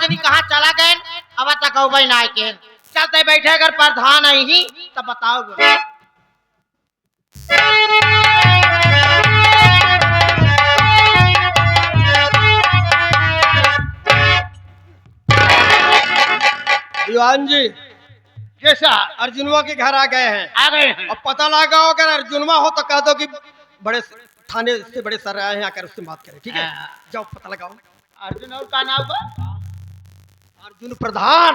जनी कहाँ चला गए अब तक भाई ना के चलते बैठे अगर प्रधान आई ही तब बताओ दीवान जी कैसा अर्जुनवा के घर आ गए हैं। अब पता लगा अगर अर्जुनवा हो तो कह दो कि बड़े थाने से बड़े सर आए हैं आकर उससे बात करें। ठीक है जाओ पता लगाओ। अर्जुन और का नाम अर्जुन प्रधान।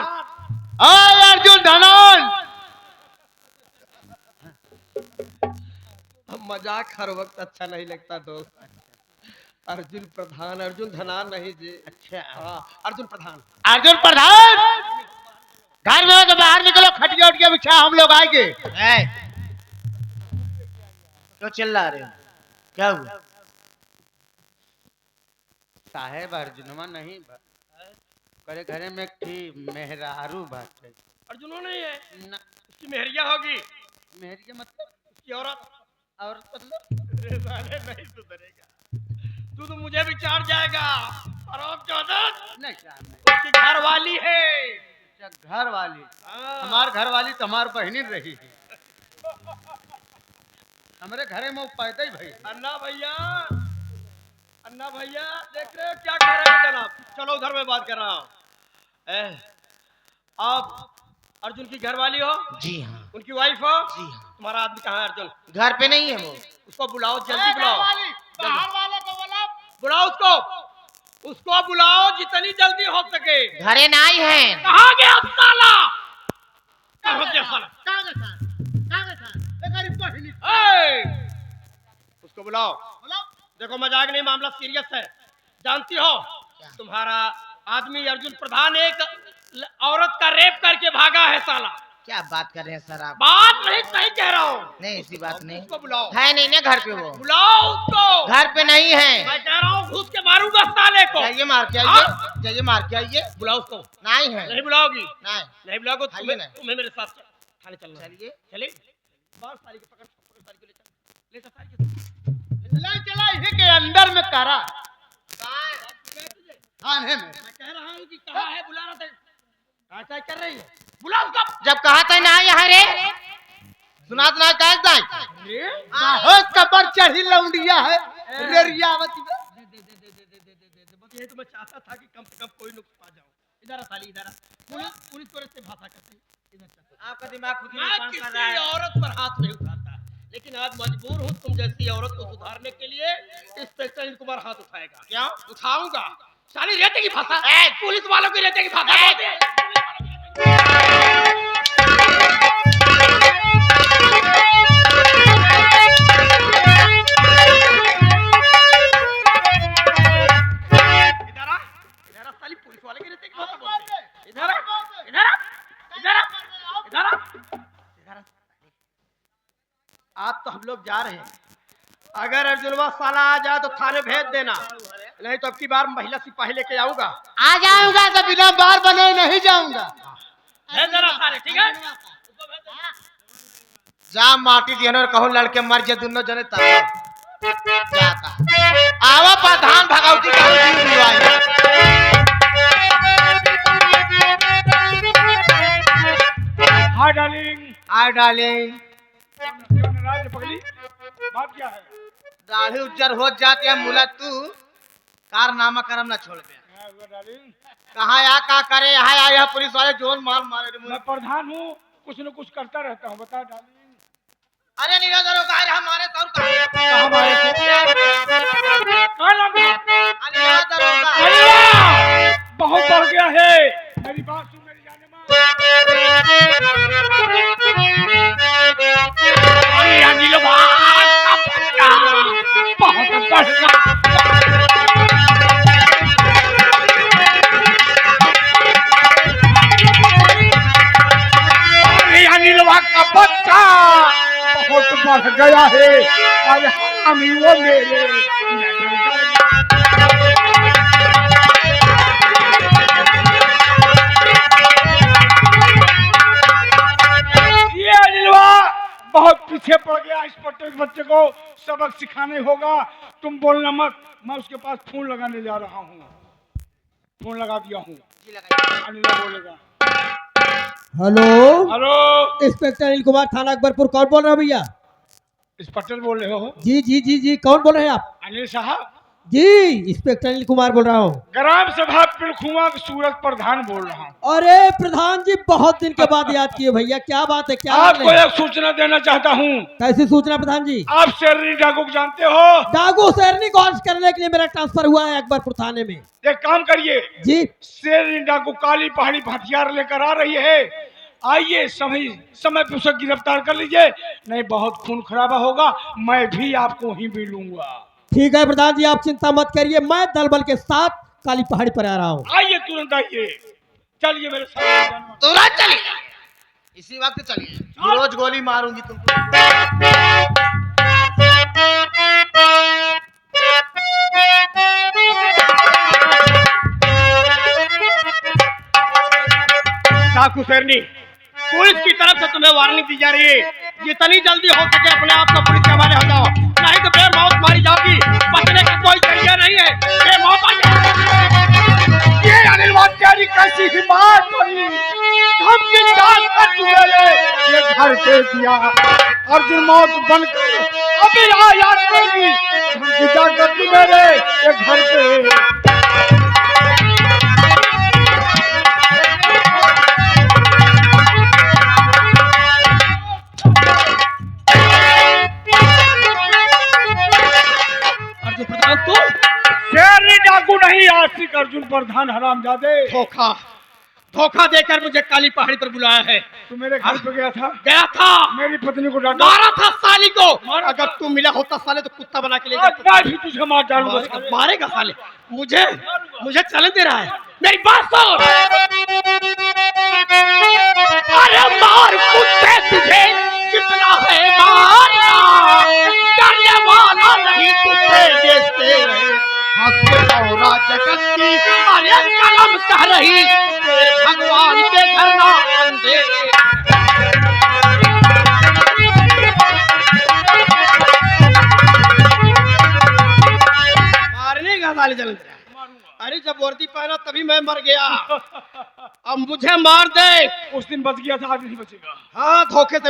अर्जुन धनन मजाक हर वक्त अच्छा नहीं लगता दोस्त। अर्जुन प्रधान अर्जुन धनान नहीं जी। अच्छा हाँ अर्जुन प्रधान। अर्जुन प्रधान घर में तो बाहर निकलो खटिया उठिया बिछा हम लोग आएंगे। क्यों चिल्ला रहे हो क्या हुआ साहेब अर्जुनवा नहीं करे घरे में थी मेहरारू बात है। अर्जुनो नहीं है ना उसकी मेहरिया होगी। मेहरिया मतलब उसकी औरत मतलब साले नहीं सुधरेगा तू तो मुझे भी चाट जाएगा। और अब चौधर नहीं उसकी घर वाली है। घर वाली हमार घर वाली तो हमार बहनी रही है। हमारे घरे में पैदा ही भाई अन्ना भैया देख रहे हो क्या कह रहे हैं जनाब। चलो उधर में बात कर रहा हूँ। आप अर्जुन की घरवाली हो? जी हाँ। उनकी वाइफ हो? जी हाँ। तुम्हारा आदमी कहाँ है अर्जुन? घर पे नहीं है वो। उसको बुलाओ जल्दी बुलाओ। बाहर वाले को बुलाओ उसको बुलाओ जितनी जल्दी हो सके। घरे नहीं है। कहाँ गया साला? कहाँ गया साला? उसको बुलाओ। देखो मजाक नहीं मामला सीरियस है। जानती हो तुम्हारा आदमी अर्जुन प्रधान एक औरत का रेप करके भागा है साला। क्या बात कर रहे हैं सर आप? बात नहीं सही कह रहा हूँ। नहीं ऐसी बात नहीं। उसको बुलाओ। है नहीं ना घर पे वो। बुलाओ उसको। घर पे नहीं है। मैं कह रहा हूँ घुस के मारूंगा साले को। जाइए मार के आइए। जाइए मार के आइए। बुलाओ उसको। नहीं है। नहीं बुलाओगी? नहीं बुलाओगे तुम्हें मेरे साथ थाने चलना। चलिए चलिए बाहर सारी के पकड़ सारी को ले चल चला इसी के अंदर में करा थाने में। मैं कह रहा हूँ कि कहाँ है बुला रहा था क्या कर रही है? बुला उसको। जब कहा था ना यहाँ रे सुना तो ना कह जाए बहुत कबर चढ़ी लौंडिया है रेरियावती ये तो मैं चाहता था कि कम से कम कोई नुक्स पा जाओ। इधर साली इधर पुलिस को से भाषा करते हैं। इधर आपका दिमाग खुद ही मैं काम कर किसी रहा है। औरत पर हाथ नहीं उठाता लेकिन आज मजबूर हूँ तुम जैसी औरत को सुधारने के लिए। इंस्पेक्टर अनिल कुमार हाथ उठाएगा। क्या उठाऊंगा? साली रेते की भाषा पुलिस वालों की रेते की भाषा बोलते हैं। इधर साली पुलिस वाले की रेते की भाषा बोलते हैं। इधर आज तो हम लोग जा रहे हैं। अगर अर्जुनवा साला आ जाए तो थाने भेज देना नहीं तो अब की बार महिला सिपाही लेके आऊंगा। आ जाऊंगा तो बिना बार बने नहीं जाऊंगा। भेज देना साले ठीक है। जा माटी दिहनो कहो लड़के मर जे दोनों जने तब जाता आवा प्रधान भगवती का जीव दिवाई। Hi darling. Hi darling. बात क्या है? दाढ़ी उज्जर हो जाती है मुला तू कारनामा करम ना छोड़ दे। कहाँ या का करे यहाँ आया पुलिस वाले जोन मार मारे। मैं प्रधान हूँ कुछ न कुछ करता रहता हूँ। बता डार्लिंग। अरे निरादर होगा हमारे सर का बहुत बढ़ गया है। मेरी बात सुन मेरी जाने का बच्चा बहुत बढ़ गया है। आज हम ही वो मेरे बहुत पीछे पड़ गया। इस बच्चे को सबक सिखाने होगा। तुम बोलना मत। मैं उसके पास फोन लगाने जा रहा हूँ। फोन लगा दिया हूँ। सीटी लगाइए। अनिल बोलेगा। Hello, hello, inspector Anil Kumar, थाना अकबरपुर। कौन बोल रहा है भैया? इंस्पेक्टर बोल रहे हो? जी जी जी जी, कौन बोल रहे हैं आप? अनिल साहब, जी, इंस्पेक्टर अनिल कुमार बोल रहा हूँ। ग्राम सभा पिलखुआ सूरत प्रधान बोल रहा हूँ। अरे प्रधान जी, बहुत दिन के बाद याद किए भैया, क्या बात है? क्या हाल आपको है? एक सूचना देना चाहता हूँ। कैसी सूचना प्रधान जी? आप शेरनी डाकू को जानते हो? डाकू शेरनी को अरेस्ट करने के लिए मेरा ट्रांसफर हुआ है अकबरपुर थाने में। एक काम करिए, जी, शेरनी डाकू काली पहाड़ी पर हथियार लेकर आ रही है। आइए, समय समय पे उसे गिरफ्तार कर लीजिए, नहीं बहुत खून खराबा होगा। मैं भी आपको ही भी लूंगा। ठीक है प्रधान जी, आप चिंता मत करिए, मैं दल बल के साथ काली पहाड़ी पर आ रहा हूँ। आइए, तुरंत आइए, चलिए मेरे साथ। तुरंत चलिए, इसी वक्त चलिए। रोज गोली मारूंगी तुमको। डाकू शेरनी, पुलिस की तरफ से तुम्हें वार्निंग दी जा रही है, जितनी जल्दी हो सके अपने आप को पुलिस के हवाले हो जाओ, नहीं तो बेमौत मारी जाओगी। बचने का कोई जरिया नहीं है, बेमौत आ जाओ। ये अनिल वात्यारी कैसी हिम्मत बनी, धमकी डालकर तुम्हें ये घर दे दिया। अर्जुन मौत बनकर अभी आया करेगी, धमकी डालकर तुम्हें ये घर पे। अर्जुन प्रधान को शेरनी डाकू नहीं, आशिक अर्जुन प्रधान हरामजादे। धोखा धोखा देकर मुझे काली पहाड़ी पर बुलाया है। तू मेरे घर पे गया था, मेरी पत्नी को डांटा, मारा था साली को। अगर तू मिला होता साले तो कुत्ता बना के ले जाता। मैं भी तुझे मार डालूंगा। मारेगा साले, मुझे चलन दे रहा है। मेरी बात सुन। अरे मार कुत्ते, तुझे कितना है मारना, डरने वाला नहीं कुत्ते जैसे रहे। हंसौरा जगत की अरे कलम कह रही, तेरे भगवान के घर ना अंधेरे। मारने का साले चलन दे रहा है। अरे जब वर्दी पहना तभी मैं मर गया, अब मुझे मार दे। उस दिन बच गया था, आज नहीं बचेगा। हाँ, धोखे से।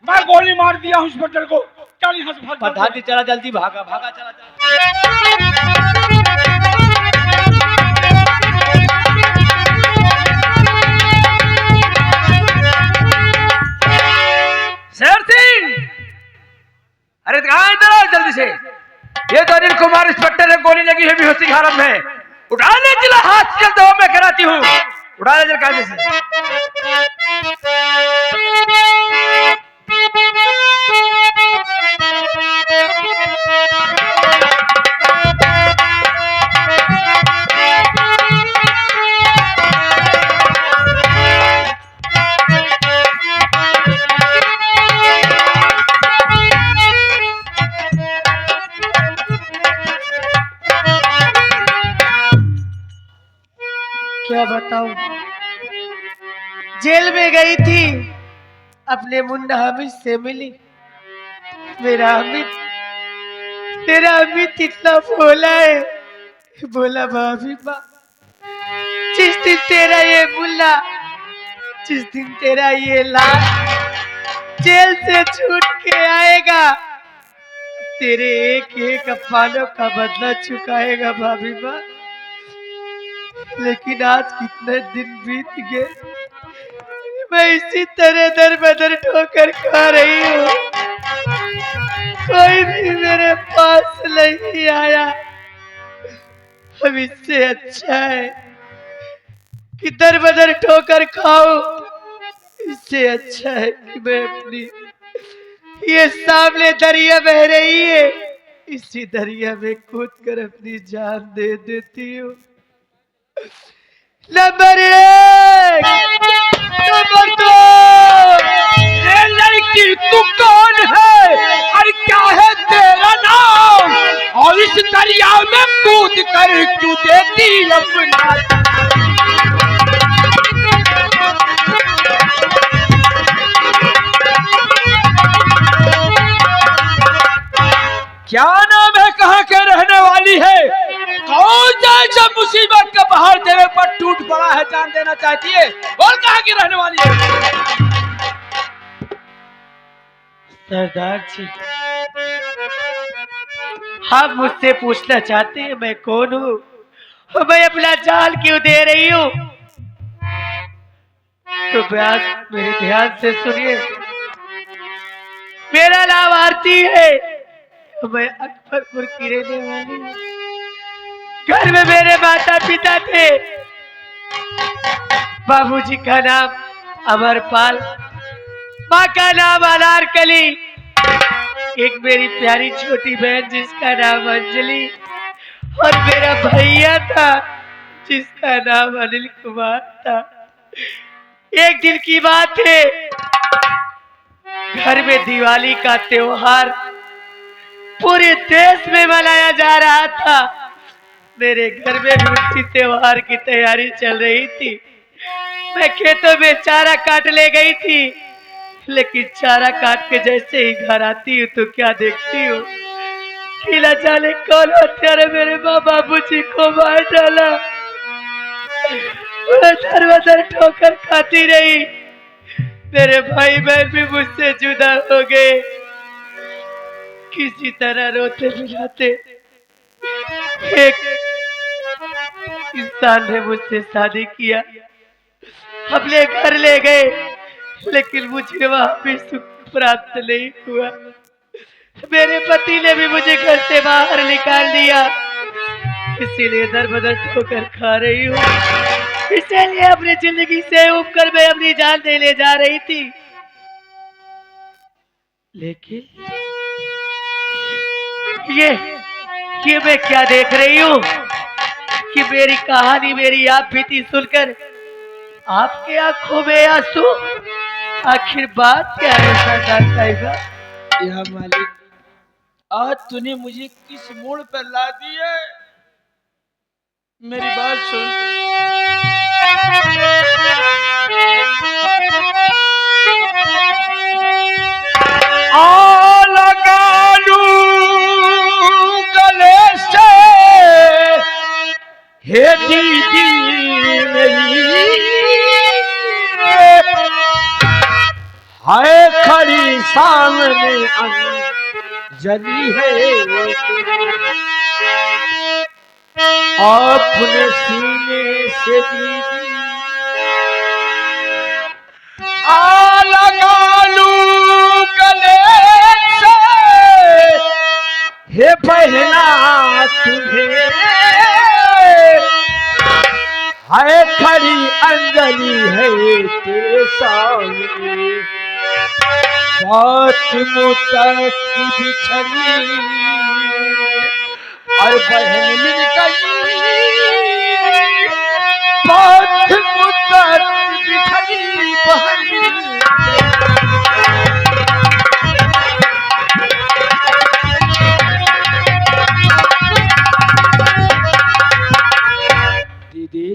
मैं गोली मार दिया हूँ इंस्पेक्टर को। चल यहाँ से भाग। प्रधान जी चला, जल्दी भागा भागा, चला चला। शेर सिंह, अरे कहाँ इधर आओ जल्दी से। ये तो अनिल कुमार इंस्पेक्टर है, गोली लगी है बेहोशी की हालत में। उठा ले जिला, हाथ चल दो, मैं कराती हूँ। उठा ले जरा कायदे से। क्या बताऊं, जेल में गई थी, अपने मुन्ना हामिद से मिली। मेरा हामिद इतना भोला है, बोला भाभी माँ, जिस दिन तेरा ये मुन्ना, जिस दिन तेरा ये लाल जेल से छूट के आएगा, तेरे एक एक अफवानों का बदला चुकाएगा भाभी माँ। लेकिन आज कितने दिन बीत गए, मैं इसी तरह दर बदर ठोकर खा रही हूँ, कोई भी मेरे पास नहीं आया। अब इससे अच्छा है कि दर बदर ठोकर खाऊं, इससे अच्छा है कि मैं अपनी ये सामने दरिया बह रही है, इसी दरिया में कूद कर अपनी जान दे देती हूँ। नंबर 1, नंबर 2, ये लड़की तू कौन है, और क्या है तेरा नाम, और इस दरिया में कूद कर क्यों देती अपना। क्या नाम है, कहाँ के रहने वाली है? कौन सा ऐसा मुसीबत का पहाड़ तेरे पर टूट पड़ा है, जान देना चाहती है? और कहाँ की रहने वाली है? सरदार जी, आप मुझसे पूछना चाहते हैं मैं कौन हूँ, और मैं अपना जान क्यों दे रही हूँ? तो मेरे ध्यान से सुनिए। मेरा नाम आरती है, मैं अकबरपुर की रहने वाली हूँ। घर में मेरे माता पिता थे। बाबूजी का नाम अमरपाल, माँ का नाम अनारकली, एक मेरी प्यारी छोटी बहन जिसका नाम अंजलि, और मेरा भैया था जिसका नाम अनिल कुमार था। एक दिन की बात है, घर में दिवाली का त्योहार पूरे देश में मनाया जा रहा था। मेरे घर में भी उसी त्योहार की तैयारी चल रही थी। मैं खेतों में चारा काट ले गई थी, लेकिन चारा काट के जैसे ही घर आती हूँ तो क्या देखती हूँ कि न जाने कौन हत्यारे मेरे माँ बाबूजी को मार डाला। मैं दर ठोकर खाती रही। मेरे भाई बहन भी मुझसे जुदा हो गए। किसी तरह रोते बिलाते एक इंसान ने मुझसे शादी किया, अपने घर ले गए, लेकिन मुझे वहां भी सुख प्राप्त नहीं हुआ। मेरे पति ने भी मुझे घर से बाहर निकाल दिया, इसीलिए दर बदर ठोकर खा रही हूँ। इसीलिए अपनी जिंदगी से उब कर मैं अपनी जान देने जा रही थी, लेकिन ये मैं क्या देख रही हूँ कि मेरी कहानी, मेरी आप बीती सुनकर आपके आंखों में आंसू। आखिर बात क्या है सरदार साहिबा? या मालिक, आज तूने मुझे किस मोड़ पर ला दी है? मेरी बात सुन। आ लगा लूं गले से, हे दीदी मेरी, हाय खड़ी सामने अंजलि है, अपने सीने से दीदी आ लगा लूं गले से, हे बहना तुम्हें, हाय खड़ी अंजलि है तेरे सामने, बात मुद्दत की बिछड़ी और बहन मिल गई, बात मुद्दत की बिछड़ी बहन मिल गई। दीदी,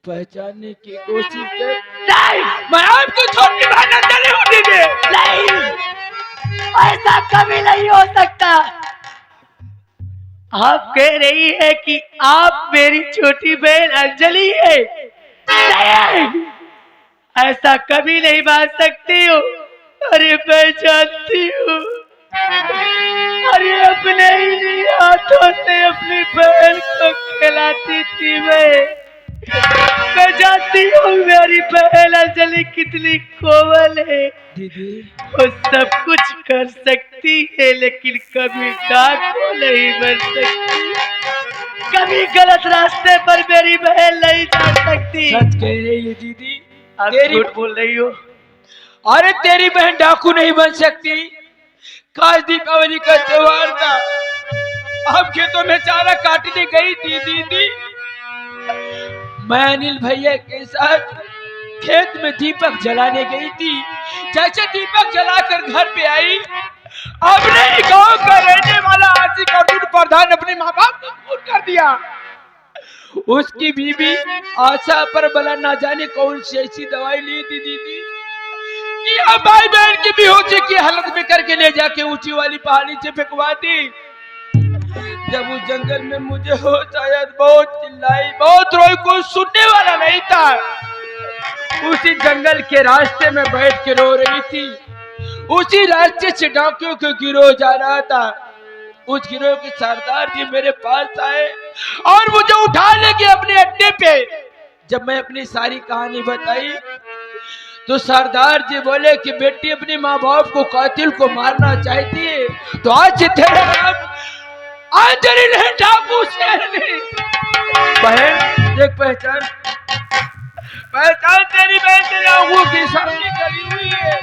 पहचानने की कोशिश कर। नहीं, मैं आपकी छोटी बहन अंजलि हूँ दीदी। नहीं, ऐसा कभी नहीं हो सकता। आप कह रही है कि आप मेरी छोटी बहन अंजलि है? नहीं, ऐसा कभी नहीं मान सकती हूँ। अरे मैं जानती हूँ, अरे अपने ही हाथों से अपनी बहन को खिलाती थी। मैं जानती हूँ मेरी बहन अंजलि कितनी कोमल है दीदी। वो सब कुछ कर सकती है, लेकिन कभी डाक को नहीं बन सकती, कभी गलत रास्ते पर मेरी बहन नहीं जा सकती। सच कह रही है दीदी। आप झूठ बोल रही हो। अरे तेरी बहन डाकू नहीं बन सकती। काश दीपावली का त्योहार था, हम खेतों में चारा काटने गई थी दीदी। मैं अनिल भैया के साथ खेत में दीपक जलाने गई थी। जैसे दीपक जलाकर घर पे आई, अपने गांव का रहने वाला आशिक अर्जुन प्रधान अपने माँ बाप को फोन कर दिया। उसकी बीबी आशा पर बला ना जाने कौन सी ऐसी दवाई ली थी दीदी कि अब भाई बहन की बेहोशी की हालत में करके ले जाके ऊंची वाली पहाड़ी से फेंकवा दी। जब उस जंगल में मुझे होश आया, बहुत चिल्लाई, बहुत रोई, कोई सुनने वाला नहीं था। उसी जंगल के रास्ते में बैठ के रो रही थी। उसी रास्ते से डाकुओं का गिरोह जा रहा था। उस गिरोह के सरदार जी मेरे पास आए और मुझे उठा ले गए अपने अड्डे पे। जब मैं अपनी सारी कहानी बताई तो सरदार जी बोले कि बेटी अपनी माँ बाप को, कातिल को मारना चाहती है तो आज तेरे नाम अंजलि नहीं, डाकू शेरनी। बहन देख, पहचान तेरी बहन तेरे आंखों की सामने खड़ी हुई है।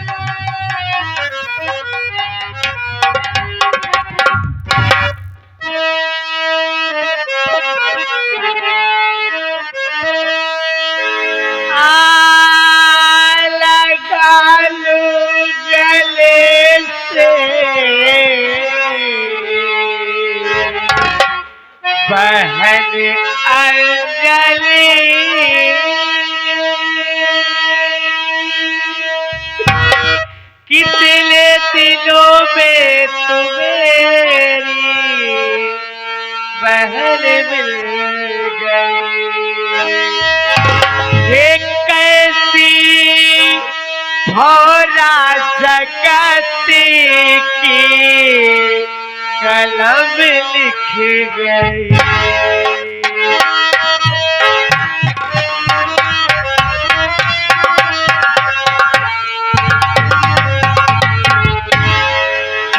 बहन अंजलि कितने दिनों में तुम्हेरी बहन मिल गई। एक कैसी भौरा जगती की कलम लिख गई।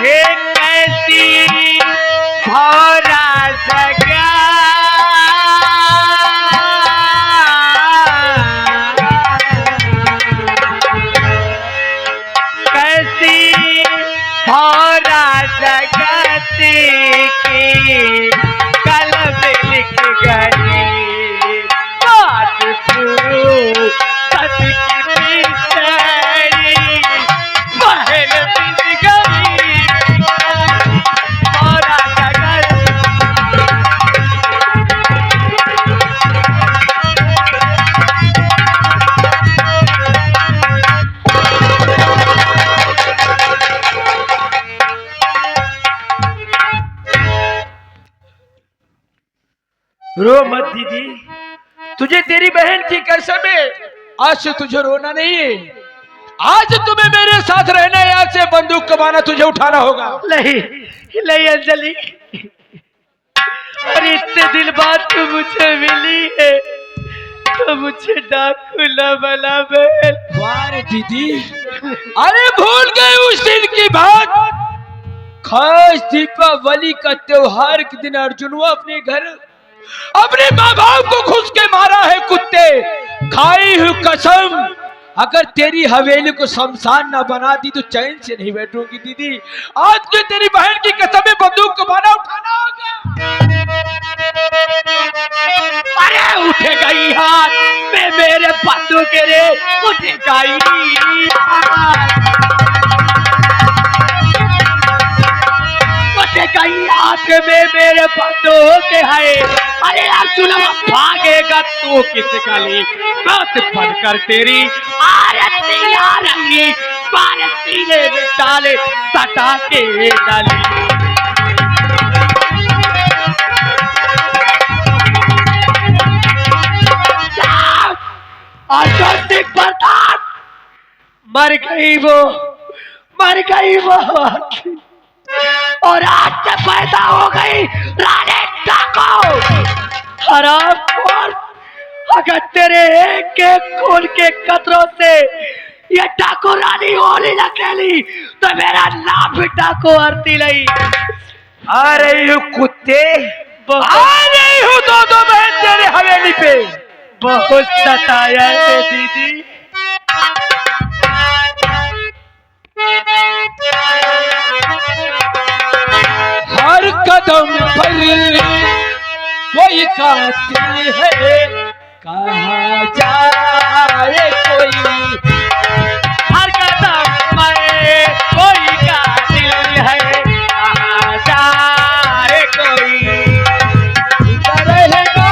एक ऐसी भौरा जगह कैसी भौरा जगती की कलम लिख गई। बात तू सच की तेरी बहन मिल गई। भौरा जगत रो मत दीदी, तुझे तेरी बहन की कसम है, आज से तुझे रोना नहीं है। आज तुम्हें मेरे साथ रहना है, आज से बंदूक कमाना तुझे उठाना होगा। नहीं नहीं अंजलि, और इतने दिन बाद तू मुझे मिली है तो मुझे डाकू न बना बहन। वाह रे दीदी, अरे भूल गए उस दिन की बात। खास दीपावली का त्योहार के दिन अर्जुनवा अपने घर अपने माँ बाप को घुस के मारा है कुत्ते। खाई हुई कसम, अगर तेरी हवेली को शमशान ना बना दी तो चैन से नहीं बैठूंगी दीदी। आज के तेरी बहन की कसम में बंदूक को माना उठाना होगा। अरे उठेगा ही हाथ में मेरे बंदूक के रे, उठेगा ही हाथ में मेरे बंदूक है। अरे अर्जुन भागेगा तो किस गली, बात बनकर तेरी आरती आ रही, पारती ने डाले सटा के डाली। अर्जुन सिंह प्रताप मर गई वो और आज से पैदा हो गई रानी डाकू। हरामखोर, अगर तेरे एक एक खून के कतरों से ये डाकू रानी होली न खेली तो मेरा नाम भी डाकू आरती नहीं। आ रही हूँ कुत्ते, आ रही हूँ दो बहन तेरे हवेली पे। बहुत सताया है दीदी। हर कदम पर कोई कातिल है, कहाँ जाए कोई। हर कदम पर कोई कातिल है, कहाँ जाए कोई। जिंदा रहेगा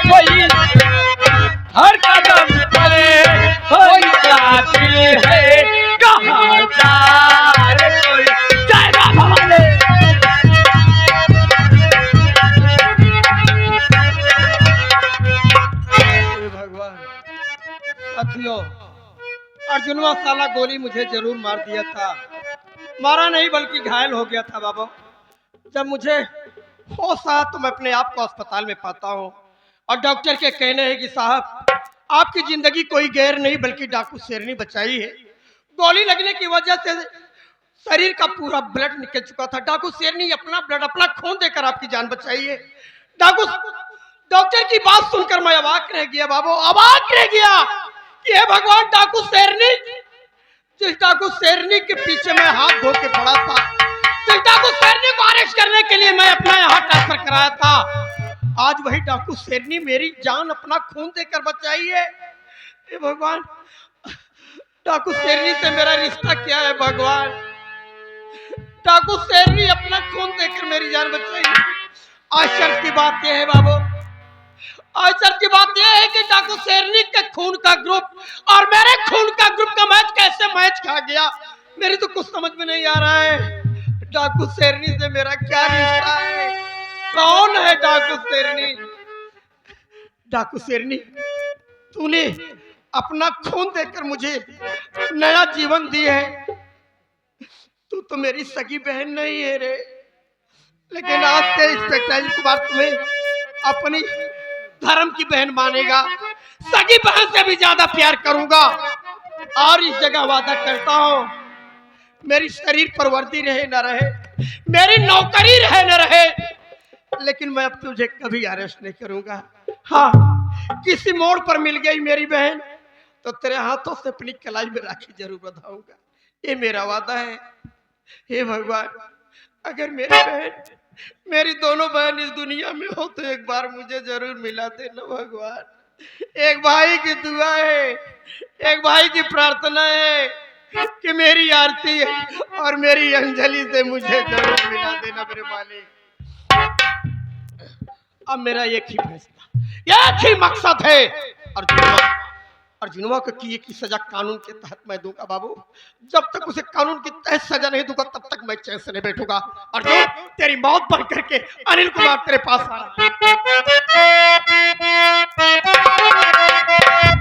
कोई, हर कदम है कहाँ जा रे कोई जाएगा भवाले। हे भगवान, साथियों, अर्जुनवा साला गोली मुझे जरूर मार दिया था, मारा नहीं बल्कि घायल हो गया था बाबा। जब मुझे होश आया तो मैं अपने आप को अस्पताल में पाता हूँ और डॉक्टर के कहने हैं कि साहब आपकी जिंदगी कोई गैर नहीं बल्कि डाकू शेरनी बचाई है। गोली लगने की वजह से शरीर का पूरा ब्लड निकल चुका था। डाकू शेरनी अपना ब्लड, अपना खून देकर आपकी जान बचाई है। डाकू डॉक्टर की बात सुनकर मैं अवाक रह गया बाबू, अवाक रह गया कि हे भगवान, डाकू शेरनी, जिस डाकू शेरनी के पीछे मैं हाथ धो के पड़ा था, जिस डाकू शेरनी को अरेस्ट करने के लिए मैं अपना यहाँ ट्रांसफर कराया था, आज वही डाकू शेरनी मेरी जान अपना खून देकर बचाई है। हे भगवान, डाकू शेरनी से मेरा रिश्ता क्या है भगवान? डाकू शेरनी अपना खून देकर मेरी जान बचाई। आश्चर्य की बात यह है बाबू, आश्चर्य की बात यह है कि डाकू शेरनी के खून का ग्रुप और मेरे खून का ग्रुप का मैच कैसे मैच खा गया, मेरी तो कुछ समझ में नहीं आ रहा है। डाकू शेरनी से मेरा क्या रिश्ता है? कौन है डाकू शेरनी? डाकू शेरनी, तूने अपना खून देकर मुझे नया जीवन दी है। तू तो मेरी सगी बहन नहीं है रे, लेकिन आज से इंस्पेक्टर कुमार तुम्हें अपनी धर्म की बहन मानेगा। सगी बहन से भी ज्यादा प्यार करूंगा और इस जगह वादा करता हूं, मेरी शरीर पर वर्दी रहे न रहे, मेरी नौकरी रहे न रहे, लेकिन मैं अब तुझे कभी अरेस्ट नहीं करूंगा। हाँ, किसी मोड़ पर मिल गई मेरी बहन तो तेरे हाथों से अपनी कलाई में राखी जरूर बंधाऊंगा, ये मेरा वादा है। हे भगवान, अगर मेरी बहन, मेरी दोनों बहन इस दुनिया में हो तो एक बार मुझे जरूर मिला देना भगवान। एक भाई की दुआ है, एक भाई की प्रार्थना है कि मेरी आरती और मेरी अंजलि से मुझे जरूर मिला देना मेरे मालिक। अब मेरा एक ही फैसला, एक ही मकसद है, अर्जुनवा को किए की सजा कानून के तहत मैं दूंगा बाबू। जब तक उसे कानून के तहत सजा नहीं दूंगा तब तक मैं चैन से नहीं बैठूंगा। अर्जुन, तेरी मौत बन करके अनिल कुमार तेरे पास आ रहा है।